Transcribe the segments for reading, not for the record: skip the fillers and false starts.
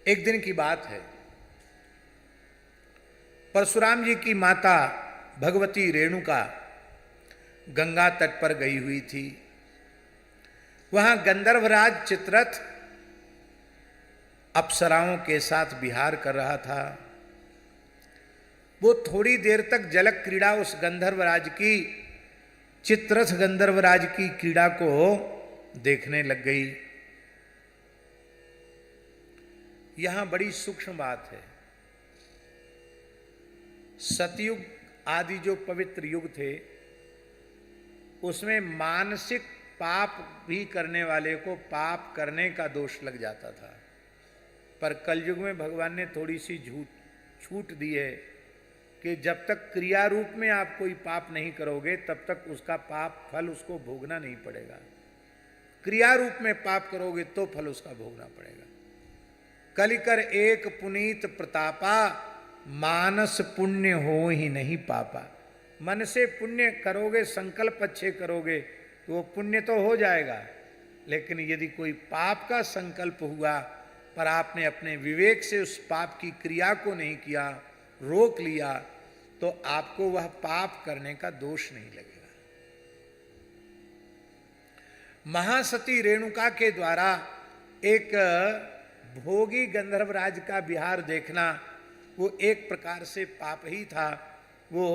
एक दिन की बात है, परशुराम जी की माता भगवती रेणुका गंगा तट पर गई हुई थी। वहां गंधर्वराज चित्ररथ अप्सराओं के साथ विहार कर रहा था। वो थोड़ी देर तक जलक क्रीड़ा उस गंधर्वराज की, चित्ररथ गंधर्वराज की क्रीड़ा को देखने लग गई। यहां बड़ी सूक्ष्म बात है। सतयुग आदि जो पवित्र युग थे, उसमें मानसिक पाप भी करने वाले को पाप करने का दोष लग जाता था। पर कलयुग में भगवान ने थोड़ी सी छूट दी है कि जब तक क्रिया रूप में आप कोई पाप नहीं करोगे तब तक उसका पाप फल उसको भोगना नहीं पड़ेगा। क्रिया रूप में पाप करोगे तो फल उसका भोगना पड़ेगा। कलिकर एक पुनीत प्रतापा, मानस पुण्य हो ही नहीं पापा। मन से पुण्य करोगे, संकल्प अच्छे करोगे तो वो पुण्य तो हो जाएगा, लेकिन यदि कोई पाप का संकल्प हुआ पर आपने अपने विवेक से उस पाप की क्रिया को नहीं किया, रोक लिया, तो आपको वह पाप करने का दोष नहीं लगेगा। महासती रेणुका के द्वारा एक भोगी गंधर्वराज का विहार देखना वो एक प्रकार से पाप ही था। वो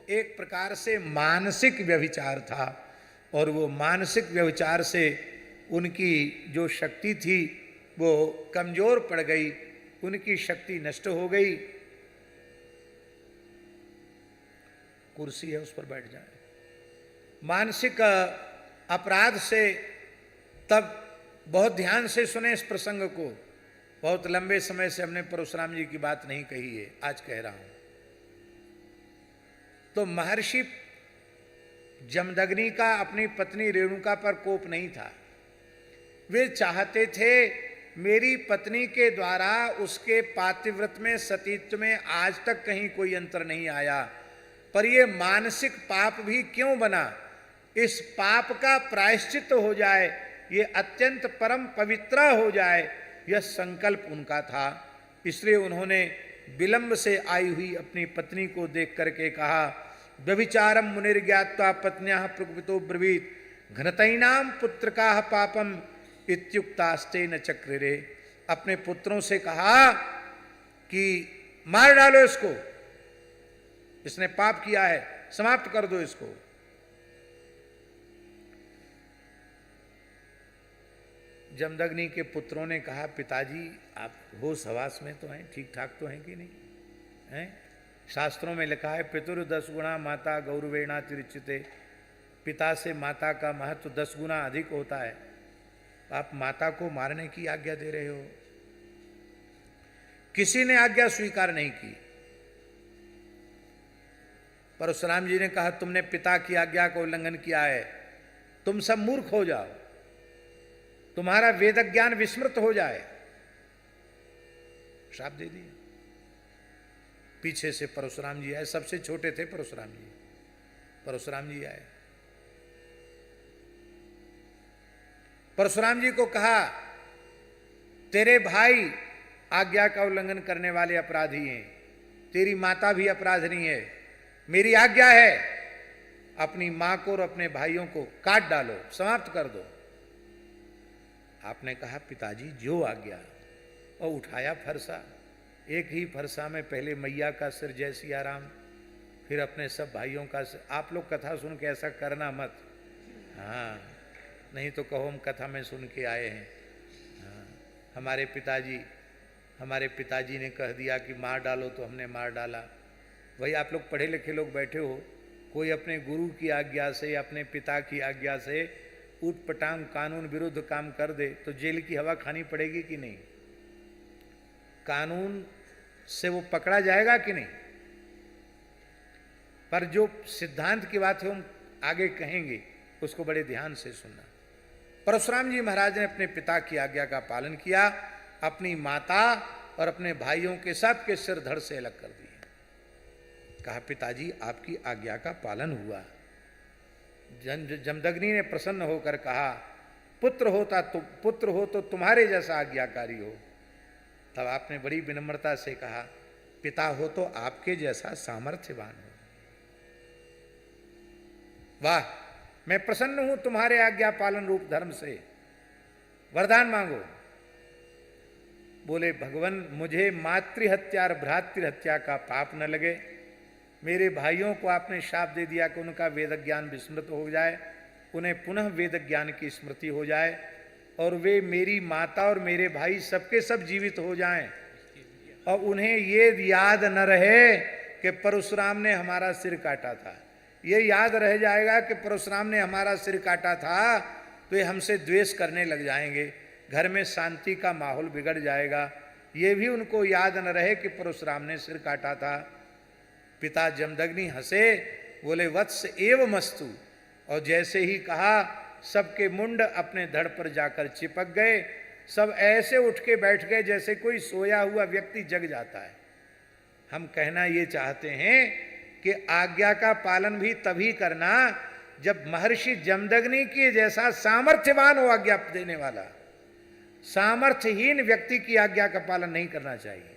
एक प्रकार से मानसिक व्यभिचार था, और वो मानसिक व्यभिचार से उनकी जो शक्ति थी वो कमजोर पड़ गई, उनकी शक्ति नष्ट हो गई। कुर्सी है, उस पर बैठ जाए। मानसिक अपराध से, तब बहुत ध्यान से सुने इस प्रसंग को। बहुत लंबे समय से हमने परशुराम जी की बात नहीं कही है, आज कह रहा हूं। तो महर्षि जमदग्नि का अपनी पत्नी रेणुका पर कोप नहीं था। वे चाहते थे मेरी पत्नी के द्वारा उसके पातिव्रत में, सतीत्व में आज तक कहीं कोई अंतर नहीं आया, पर यह मानसिक पाप भी क्यों बना, इस पाप का प्रायश्चित हो जाए, ये अत्यंत परम पवित्र हो जाए, यह संकल्प उनका था। इसलिए उन्होंने विलंब से आई हुई अपनी पत्नी को देख करके कहा, व्यभिचारम मुनिर्ज्ञात्वा पत्न्याः प्रकुपितो ब्रवीत घनतैनाम पुत्रकाः पापम इत्युक्तास्ते न चक्रिरे। अपने पुत्रों से कहा कि मार डालो इसको, इसने पाप किया है, समाप्त कर दो इसको। जमदग्नि के पुत्रों ने कहा, पिताजी आप होश हवास में तो हैं, ठीक ठाक तो हैं कि नहीं हैं? शास्त्रों में लिखा है पितुर 10 गुणा माता गौरवेणा तिरुच्यते। पिता से माता का महत्व 10 गुना अधिक होता है। आप माता को मारने की आज्ञा दे रहे हो। किसी ने आज्ञा स्वीकार नहीं की। परशुराम जी ने कहा, तुमने पिता की आज्ञा का उल्लंघन किया है, तुम सब मूर्ख हो जाओ, तुम्हारा वेद ज्ञान विस्मृत हो जाए। श्राप दे दिए। पीछे से परशुराम जी आए, सबसे छोटे थे परशुराम जी। परशुराम जी आए, परशुराम जी को कहा, तेरे भाई आज्ञा का उल्लंघन करने वाले अपराधी हैं, तेरी माता भी अपराधी है, मेरी आज्ञा है अपनी मां को और अपने भाइयों को काट डालो, समाप्त कर दो। आपने कहा, पिताजी जो आज्ञा, और उठाया फरसा। एक ही फरसा में पहले मैया का सिर जय सिया राम, फिर अपने सब भाइयों का सिर। आप लोग कथा सुन के ऐसा करना मत, हाँ, नहीं तो कहो हम कथा में सुन के आए हैं। हाँ, हमारे पिताजी ने कह दिया कि मार डालो तो हमने मार डाला। वही आप लोग पढ़े लिखे लोग बैठे हो, कोई अपने गुरु की आज्ञा से, अपने पिता की आज्ञा से ऊटपटांग कानून विरुद्ध काम कर दे तो जेल की हवा खानी पड़ेगी कि नहीं? कानून से वो पकड़ा जाएगा कि नहीं? पर जो सिद्धांत की बात है हम आगे कहेंगे, उसको बड़े ध्यान से सुनना। परशुराम जी महाराज ने अपने पिता की आज्ञा का पालन किया, अपनी माता और अपने भाइयों के सबके सिर धड़ से अलग कर दिए। कहा, पिताजी आपकी आज्ञा का पालन हुआ। जमदग्नि ने प्रसन्न होकर कहा, पुत्र हो तो तुम्हारे जैसा आज्ञाकारी हो। तब आपने बड़ी विनम्रता से कहा, पिता हो तो आपके जैसा सामर्थ्यवान हो। वाह, मैं प्रसन्न हूं तुम्हारे आज्ञा पालन रूप धर्म से, वरदान मांगो। बोले, भगवान मुझे मातृहत्या और भ्रातृहत्या का पाप न लगे। मेरे भाइयों को आपने शाप दे दिया कि उनका वेद ज्ञान विस्मृत हो जाए, उन्हें पुनः वेद ज्ञान की स्मृति हो जाए और वे मेरी माता और मेरे भाई सबके सब जीवित हो जाएं और उन्हें ये याद न रहे कि परशुराम ने हमारा सिर काटा था। ये याद रह जाएगा कि परशुराम ने हमारा सिर काटा था तो ये हमसे द्वेष करने लग जाएंगे, घर में शांति का माहौल बिगड़ जाएगा। ये भी उनको याद न रहे कि परशुराम ने सिर काटा था। पिता जमदग्नि हंसे, बोले, वत्स एव मस्तु, और जैसे ही कहा सबके मुंड अपने धड़ पर जाकर चिपक गए। सब ऐसे उठ के बैठ गए जैसे कोई सोया हुआ व्यक्ति जग जाता है। हम कहना ये चाहते हैं कि आज्ञा का पालन भी तभी करना जब महर्षि जमदग्नि के जैसा सामर्थ्यवान हो आज्ञा देने वाला। सामर्थ्यहीन व्यक्ति की आज्ञा का पालन नहीं करना चाहिए।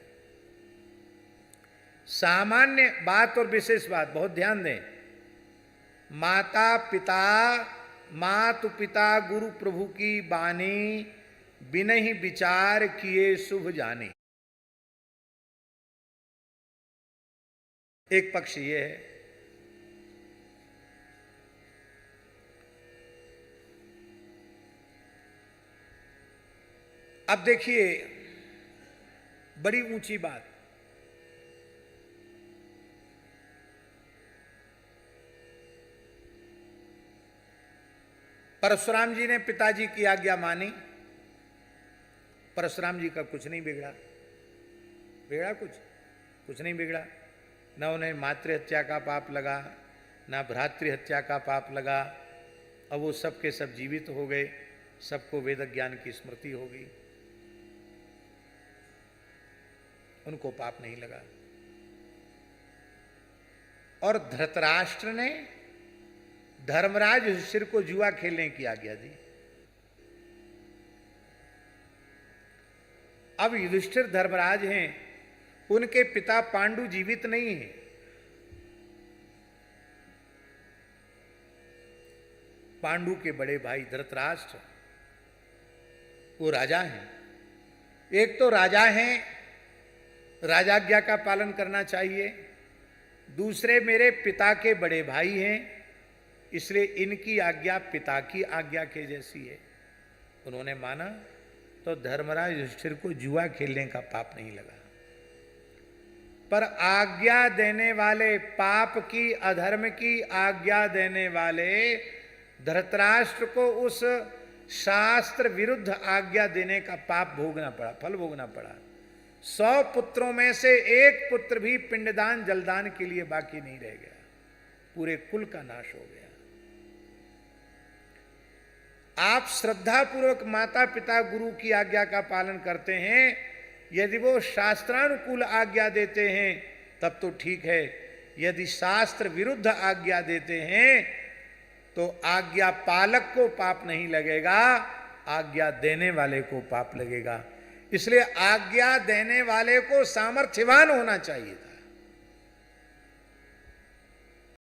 सामान्य बात और विशेष बात बहुत ध्यान दें। माता पिता, मातु पिता गुरु प्रभु की बानी, बिनहि विचार किए शुभ जाने। एक पक्ष ये है। अब देखिए बड़ी ऊंची बात, परशुराम जी ने पिताजी की आज्ञा मानी। परशुराम जी का कुछ नहीं बिगड़ा, बिगड़ा कुछ नहीं बिगड़ा। न उन्हें मातृहत्या का पाप लगा, न भ्रातृहत्या का पाप लगा। अब वो सब के सब जीवित हो गए, सबको वेद ज्ञान की स्मृति हो गई, उनको पाप नहीं लगा। और धृतराष्ट्र ने धर्मराज युधिष्ठिर को जुआ खेलने की आज्ञा दी। अब युधिष्ठिर धर्मराज हैं, उनके पिता पांडु जीवित नहीं हैं। पांडु के बड़े भाई धृतराष्ट्र वो राजा हैं। एक तो राजा हैं, राजाज्ञा का पालन करना चाहिए। दूसरे मेरे पिता के बड़े भाई हैं, इसलिए इनकी आज्ञा पिता की आज्ञा के जैसी है। उन्होंने माना तो धर्मराज युधिष्ठिर को जुआ खेलने का पाप नहीं लगा। पर आज्ञा देने वाले, पाप की अधर्म की आज्ञा देने वाले धृतराष्ट्र को उस शास्त्र विरुद्ध आज्ञा देने का पाप भोगना पड़ा, फल भोगना पड़ा। 100 पुत्रों में से एक पुत्र भी पिंडदान जलदान के लिए बाकी नहीं रह गया, पूरे कुल का नाश हो गया। आप श्रद्धापूर्वक माता पिता गुरु की आज्ञा का पालन करते हैं, यदि वो शास्त्रानुकूल आज्ञा देते हैं तब तो ठीक है। यदि शास्त्र विरुद्ध आज्ञा देते हैं तो आज्ञा पालक को पाप नहीं लगेगा, आज्ञा देने वाले को पाप लगेगा। इसलिए आज्ञा देने वाले को सामर्थ्यवान होना चाहिए था।